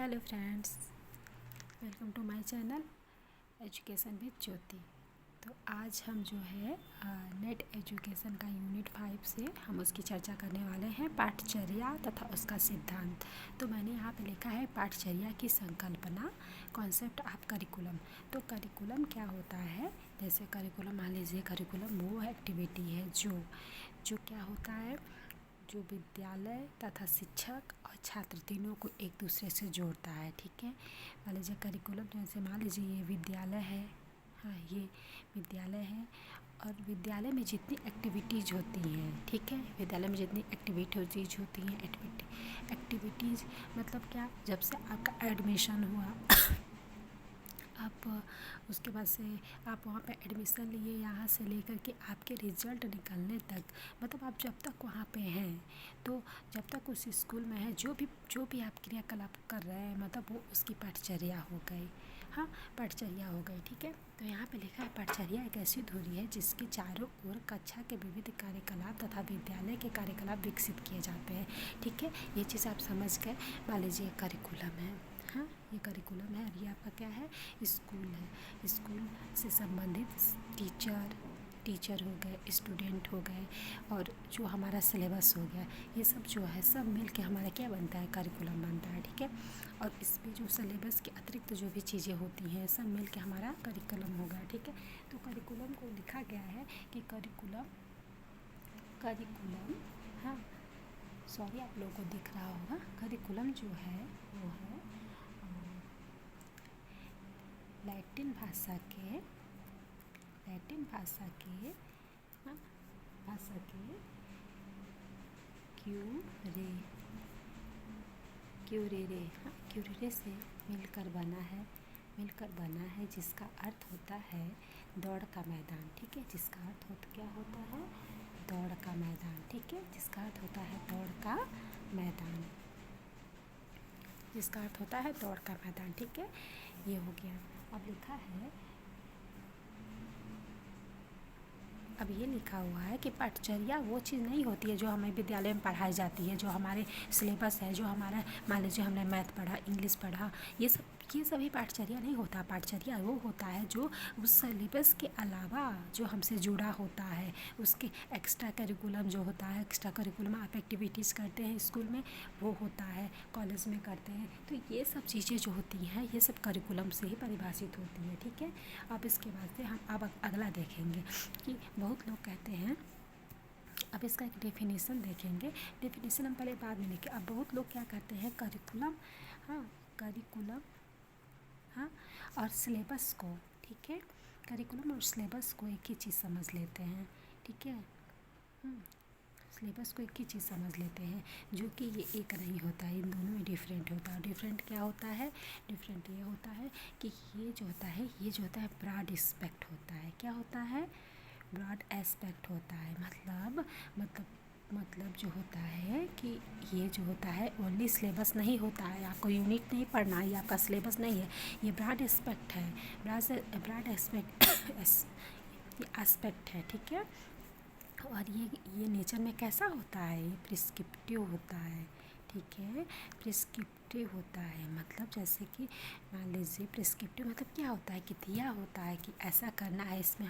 Hello friends, welcome to my channel education with Jyoti. तो आज हम जो है नेट एजुकेशन का यूनिट 5 से हम उसकी चर्चा करने वाले हैं, पाठचर्या तथा उसका सिद्धांत। तो मैंने यहाँ पे लिखा है पाठचर्या की संकल्पना, कॉन्सेप्ट ऑफ करिकुलम। तो करिकुलम क्या होता है? जैसे करिकुलम, मान लीजिए करिकुलम वो एक्टिविटी है जो क्या होता है, जो विद्यालय तथा शिक्षक और छात्र तीनों को एक दूसरे से जोड़ता है। ठीक है, मान लीजिए करिकुलम, जैसे मान लीजिए ये विद्यालय है। हाँ, ये विद्यालय है और विद्यालय में जितनी एक्टिविटीज़ होती हैं, ठीक है, विद्यालय में जितनी एक्टिविटीज़ होती हैं, एक्टिविटीज़ मतलब क्या, जब से आपका एडमिशन हुआ आप उसके बाद से आप वहाँ पे एडमिशन लिए, यहाँ से लेकर के आपके रिज़ल्ट निकलने तक, मतलब आप जब तक वहाँ पे हैं, तो जब तक उस स्कूल में है, जो भी आप क्रियाकलाप कर रहे हैं, मतलब वो उसकी पाठचर्या हो गई। हाँ, पाठचर्या हो गई। ठीक है, तो यहाँ पे लिखा है पाठचर्या एक ऐसी धुरी है जिसके चारों ओर कक्षा के विविध कार्यकलाप तथा विद्यालय के कार्यकलाप विकसित किए जाते हैं। ठीक है, ये चीज़ आप समझ गए। मान लीजिए करिकुलम है, हाँ, ये करिकुलम है और ये आपका क्या है, स्कूल है। स्कूल से संबंधित टीचर हो गए, स्टूडेंट हो गए, और जो हमारा सिलेबस हो गया, ये सब जो है सब मिल के हमारा क्या बनता है, करिकुलम बनता है। ठीक है, और इस पे जो सिलेबस के अतिरिक्त जो भी चीज़ें होती हैं सब मिल के हमारा करिकुलम होगा। ठीक है, तो करिकुलम को लिखा गया है कि करिकुलम, हाँ, सॉरी, आप लोगों को दिख रहा होगा, करिकुलम जो है वो है लैटिन भाषा के हाँ, भाषा के क्यूरेरे से मिलकर बना है, जिसका अर्थ होता है दौड़ का मैदान। ठीक है, जिसका अर्थ क्या होता है, दौड़ का मैदान। ठीक है, जिसका अर्थ होता है दौड़ का मैदान, ठीक है, ये हो गया। अब लिखा है, अब ये लिखा हुआ है कि पाठचर्या वो चीज़ नहीं होती है जो हमें विद्यालय में पढ़ाई जाती है, जो हमारे सिलेबस है, जो हमारा, मान लीजिए हमने मैथ पढ़ा, इंग्लिश पढ़ा, ये सभी पाठचर्या नहीं होता। पाठचर्या वो होता है जो उस सिलेबस के अलावा जो हमसे जुड़ा होता है, उसके एक्स्ट्रा करिकुलम जो होता है, एक्स्ट्रा करिकुलम आप एक्टिविटीज़ करते हैं स्कूल में, वो होता है, कॉलेज में करते हैं। तो ये सब चीज़ें जो होती हैं, ये सब करिकुलम से ही परिभाषित होती है। ठीक है, अब इसके बाद से हम अब अगला देखेंगे कि बहुत लोग कहते हैं, अब इसका एक डेफिनेशन देखेंगे। डेफिनेशन हम पहले बाद में लिखें। अब बहुत लोग क्या करते हैं, करिकुलम हाँ, और सिलेबस को, ठीक है, करिकुलम और सिलेबस को एक ही चीज़ समझ लेते हैं। ठीक है, सिलेबस को एक ही चीज़ समझ लेते हैं, जो कि ये एक नहीं होता है, इन दोनों में डिफरेंट होता है। डिफरेंट क्या होता है, डिफरेंट ये होता है कि ये जो होता है ब्रॉड एस्पेक्ट होता है। क्या होता है, ब्रॉड एस्पेक्ट होता है। मतलब जो होता है कि ये जो होता है ओनली सिलेबस नहीं होता है, आपको यूनिट नहीं पढ़ना है, ये आपका सिलेबस नहीं है, ये ब्रॉड एस्पेक्ट है, ब्रॉड एस्पेक्ट है। ठीक है, और ये नेचर में कैसा होता है, ये प्रिस्क्रिप्टिव होता है। ठीक है, प्रिस्क्रिप्टिव होता है, मतलब जैसे कि मान लीजिए प्रिस्क्रिप्टिव मतलब क्या होता है कि दिया होता है कि ऐसा करना है, इसमें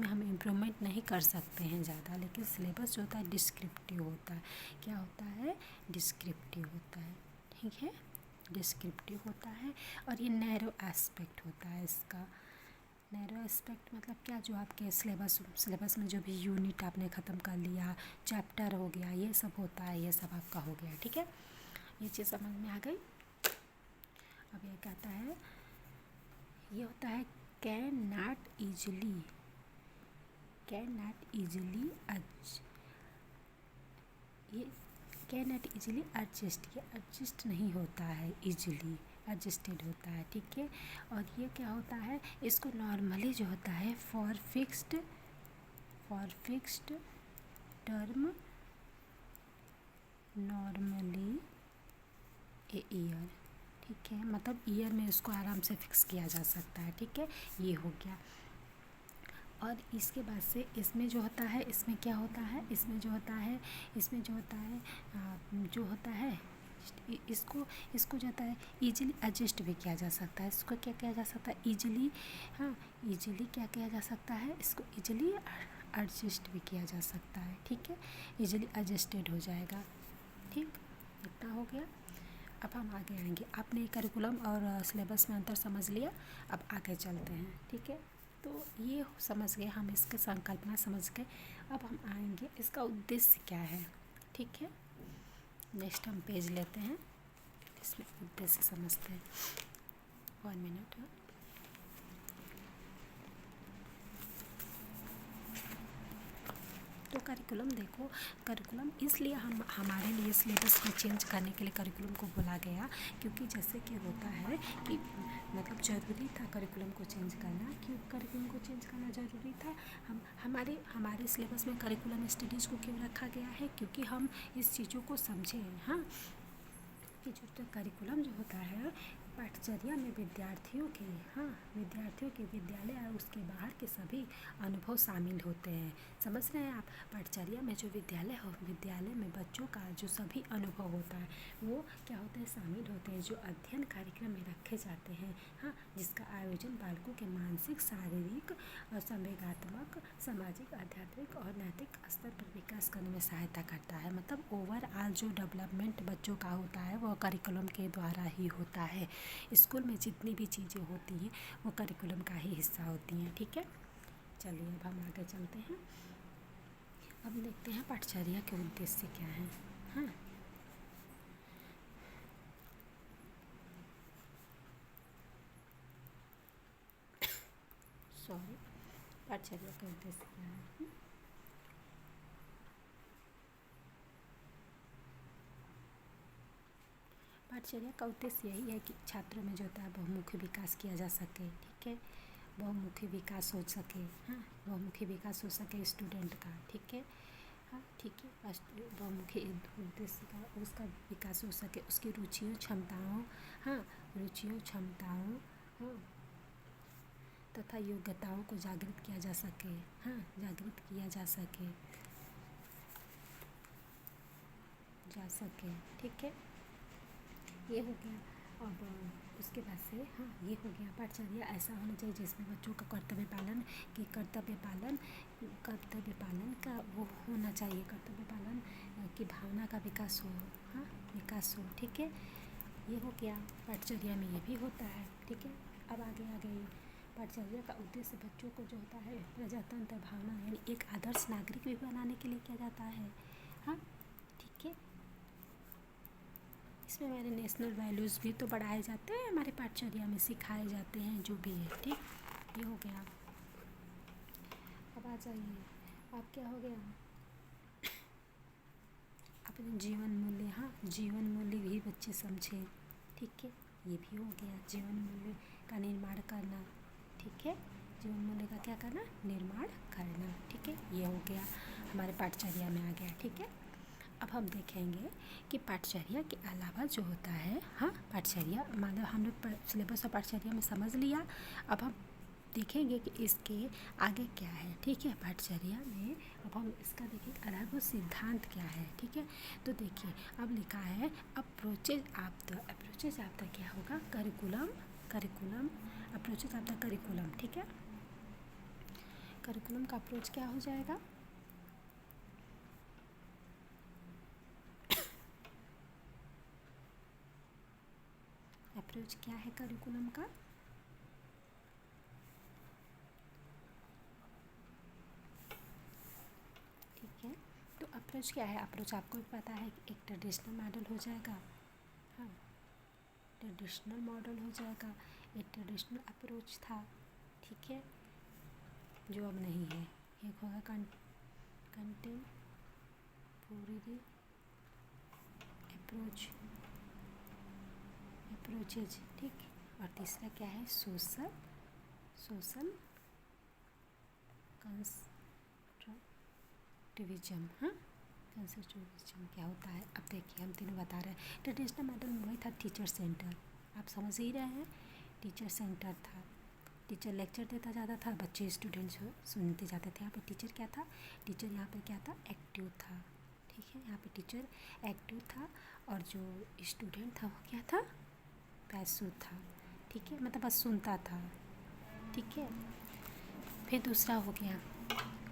हम इम्प्रूवमेंट नहीं कर सकते हैं ज़्यादा। लेकिन सिलेबस जो होता है डिस्क्रिप्टिव होता है। क्या होता है, डिस्क्रिप्टिव होता है। ठीक है, डिस्क्रिप्टिव होता है, और ये नैरो एस्पेक्ट होता है इसका। नैरो एस्पेक्ट मतलब क्या, जो आपके सिलेबस में जो भी यूनिट आपने ख़त्म कर लिया, चैप्टर हो गया, ये सब होता है, ये सब आपका हो गया। ठीक है, ये चीज़ समझ में आ गई। अब ये कहता है, ये होता है कैन नॉट ईजिली ये कैन नॉट ईजिली एडजस्ट, ये एडजस्ट नहीं होता है, ईजिली एडजस्टेड होता है। ठीक है, और ये क्या होता है, इसको नॉर्मली जो होता है for fixed term, normally a year. ठीक है, मतलब ईयर में इसको आराम से फिक्स किया जा सकता है। ठीक है, ये हो गया। और इसके बाद से इसमें जो होता है, इसको इसको जाता है ईजिली एडजस्ट भी किया जा सकता है। इसको क्या किया जा सकता है ईजिली, हाँ ईजिली क्या किया जा सकता है, इसको ईजिली एडजस्ट भी किया जा सकता है। ठीक है, ईजिली एडजस्टेड हो जाएगा। ठीक, इतना हो गया। अब हम आगे आएंगे। आपने करिकुलम और सिलेबस में अंतर समझ लिया, अब आगे चलते हैं। ठीक है, तो ये समझ गए हम, इसके संकल्पना समझ गए। अब हम आएंगे इसका उद्देश्य क्या है। ठीक है, नेक्स्ट हम पेज लेते हैं, इसमें उद्देश्य समझते हैं। 1 मिनट। तो करिकुलम देखो, करिकुलम इसलिए हम हमारे लिए सिलेबस को चेंज करने के लिए करिकुलम को बोला गया, क्योंकि जैसे कि होता है कि मतलब ज़रूरी था करिकुलम को चेंज करना। क्यों करिकुलम को चेंज करना ज़रूरी था? हमारे सिलेबस में करिकुलम स्टडीज़ को क्यों रखा गया है? क्योंकि हम इस चीज़ों को समझें। हाँ, कि जो तो करिकुलम जो होता है पाठचर्या में विद्यार्थियों के विद्यालय और उसके बाहर के सभी अनुभव शामिल होते हैं। समझ रहे हैं आप? पाठचर्या में जो विद्यालय में बच्चों का जो सभी अनुभव होता है वो क्या होते हैं, शामिल होते हैं, जो अध्ययन कार्यक्रम में रखे जाते हैं। हाँ, जिसका आयोजन बालकों के मानसिक, शारीरिक और संवेगात्मक, सामाजिक, आध्यात्मिक और नैतिक स्तर पर विकास करने में सहायता करता है। मतलब ओवरऑल जो डेवलपमेंट बच्चों का होता है वो करिकुलम के द्वारा ही होता है। स्कूल में जितनी भी चीज़ें होती हैं वो करिकुलम का ही हिस्सा होती हैं। ठीक है, चलिए अब हम आगे चलते हैं। अब देखते हैं पाठचर्या के उद्देश्य क्या हैं। हाँ, सॉरी, पाठचर्या के उद्देश्य क्या है। पाठचर्या का उद्देश्य यही है कि छात्रों में जो होता है बहुमुखी विकास किया जा सके। ठीक है, बहुमुखी विकास हो सके। हाँ, बहुमुखी विकास हो सके स्टूडेंट का। ठीक है, हाँ ठीक है, बहुमुखी उद्देश्य का उसका विकास हो सके, उसकी रुचियों क्षमताओं, हाँ रुचियों क्षमताओं, हाँ तथा योग्यताओं को जागृत किया जा सके। हाँ, जागृत किया जा सके। ठीक है, ये हो गया। अब उसके बाद से हाँ ये हो गया, पाठचर्या ऐसा होना चाहिए जिसमें बच्चों का कर्तव्य पालन का वो होना चाहिए, कर्तव्य पालन की भावना का विकास हो। हाँ, विकास हो। ठीक है, ये हो गया। पाठचर्या में ये भी होता है। ठीक है, अब आगे आ गई। पाठचर्या का उद्देश्य बच्चों को जो होता है प्रजातंत्र भावना यानी एक आदर्श नागरिक भी बनाने के लिए किया जाता है। हाँ, ठीक है, इसमें हमारे नेशनल वैल्यूज़ भी तो पढ़ाए जाते हैं, हमारे पाठचर्या में सिखाए जाते हैं जो भी है। ठीक, ये हो गया। अब आ जाइए, अब क्या हो गया, अपने जीवन मूल्य। हाँ, जीवन मूल्य भी बच्चे समझे। ठीक है, ये भी हो गया, जीवन मूल्य का निर्माण करना। ठीक है, जीवन मूल्य का क्या करना, निर्माण करना। ठीक है, ये हो गया, हमारे पाठचर्या में आ गया। ठीक है, अब हम देखेंगे कि पाठचर्या के अलावा जो होता है, हाँ पाठचर्या मतलब हम लोग सिलेबस और पाठचर्या में समझ लिया। अब हम देखेंगे कि इसके आगे क्या है। ठीक है, पाठचर्या में अब हम इसका देखेंगे आधारभूत सिद्धांत क्या है। ठीक है, तो देखिए अब लिखा है अप्रोचेज ऑफ द क्या होगा, curriculum approaches of the curriculum. ठीक है, करिकुलम का अप्रोच क्या हो जाएगा, अप्रोच क्या है करिकुलम का, ठीक है। तो अप्रोच क्या है, अप्रोच आपको भी पता है कि एक ट्रेडिशनल मॉडल हो जाएगा। हाँ, ट्रेडिशनल मॉडल हो जाएगा, एक ट्रेडिशनल अप्रोच था। ठीक है, जो अब नहीं है। एक होगा कंटेम्पोरेरी अप्रोचेज। ठीक, और तीसरा क्या है, सोशल कंस्ट्रक्टिविज्म। हाँ, कंस्ट्रक्टिविज्म क्या होता है, अब देखिए हम तीनों बता रहे हैं। ट्रेडिशनल मॉडल में वही था टीचर सेंटर, आप समझ ही रहे हैं, टीचर सेंटर था, टीचर लेक्चर देता जाता था, बच्चे स्टूडेंट्स सुनते जाते थे। यहाँ पे टीचर क्या था, टीचर यहाँ पे क्या था, एक्टिव था। ठीक है, यहाँ पे टीचर एक्टिव था और जो स्टूडेंट था वो क्या था, पैसिव था। ठीक है, मतलब बस सुनता था। ठीक है, फिर दूसरा हो गया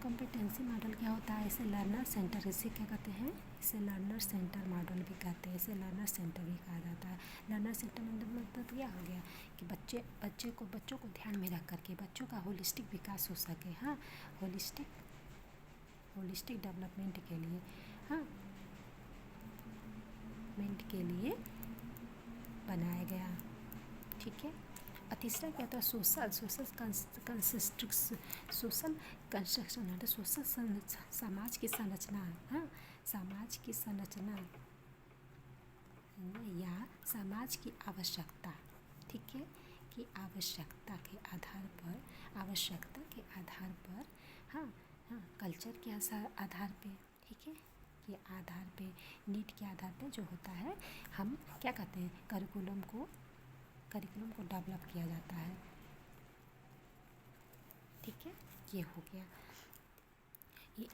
कॉम्पिटेंसी मॉडल। क्या होता है, इसे लर्नर सेंटर, इसे क्या कहते हैं, इसे लर्नर सेंटर मॉडल भी कहते हैं, इसे लर्नर सेंटर भी कहा जाता है। लर्नर सेंटर मतलब क्या हो गया कि बच्चों को ध्यान में रख करके बच्चों का होलिस्टिक विकास हो सके। हाँ, होलिस्टिक डेवलपमेंट के लिए, हाँ, के लिए बनाया गया। ठीक है, और तीसरा क्या होता है, सोशल कंस्ट्रक्शन, सोशल समाज की संरचना। हाँ, समाज की संरचना या समाज की आवश्यकता। ठीक है, कि आवश्यकता के आधार पर, हाँ हाँ, कल्चर के आधार पे, ठीक है, के आधार पे, नीड के आधार पे जो होता है, हम क्या कहते हैं, करिकुलम को डेवलप किया जाता है। ठीक है, ये हो गया।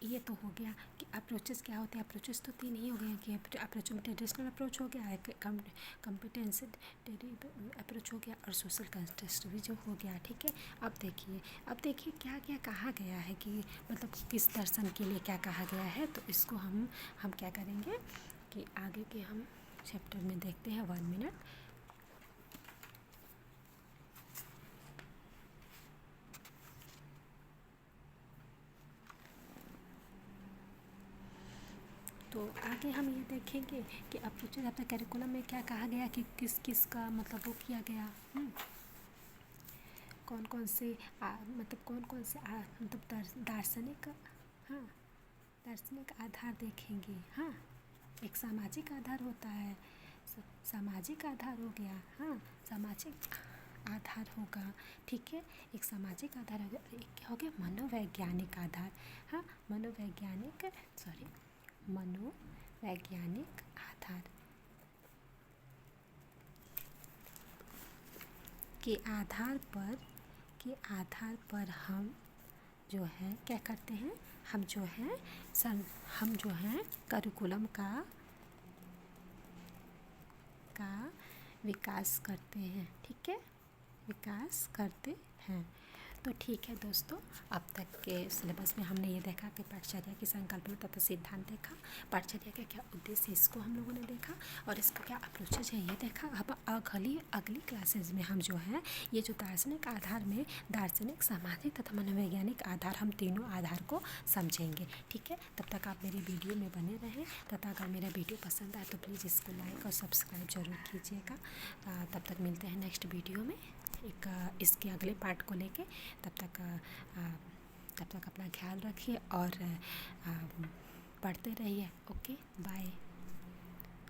ये तो हो गया कि अप्रोचेस क्या होते हैं। अप्रोचेस तो 3 ही हो गए कि अप्रोच में ट्रेडिशनल अप्रोच हो गया, कॉम्पिटेंसी अप्रोच हो गया, और सोशल कंटेक्स्ट भी जो हो गया। ठीक है, अब देखिए क्या क्या कहा गया है कि मतलब किस दर्शन के लिए क्या कहा गया है। तो इसको हम क्या करेंगे कि आगे के हम चैप्टर में देखते हैं। 1 मिनट। तो आगे हम ये देखेंगे कि अप्रोचेज अपने करिकुलम में क्या कहा गया कि किस का मतलब वो किया गया। कौन कौन से मतलब दार्शनिक, हाँ, दार्शनिक आधार देखेंगे। हाँ, एक सामाजिक आधार होता है, सामाजिक आधार हो गया। हाँ, सामाजिक आधार होगा। ठीक है, एक सामाजिक आधार हो गया, एक क्या हो गया, मनोवैज्ञानिक आधार। हाँ, मनोवैज्ञानिक आधार के आधार पर हम जो है क्या करते हैं, हम जो है करिकुलम का विकास करते हैं। ठीक है, विकास करते हैं। तो ठीक है दोस्तों, अब तक के सिलेबस में हमने ये देखा कि पाठचर्या की संकल्पना तथा सिद्धांत देखा, पाठचर्या का क्या उद्देश्य इसको हम लोगों ने देखा, और इसका क्या अप्रोचेज है ये देखा। अब अगली क्लासेज में हम जो है ये जो दार्शनिक आधार में दार्शनिक, सामाजिक तथा मनोवैज्ञानिक आधार, हम तीनों आधार को समझेंगे। ठीक है, तब तक आप मेरी वीडियो में बने रहें, तथा अगर मेरा वीडियो पसंद आए तो प्लीज़ इसको लाइक और सब्सक्राइब ज़रूर कीजिएगा। तब तक मिलते हैं नेक्स्ट वीडियो में इसके अगले पार्ट को लेके। तब तक अपना ख्याल रखिए और पढ़ते रहिए। Okay, bye.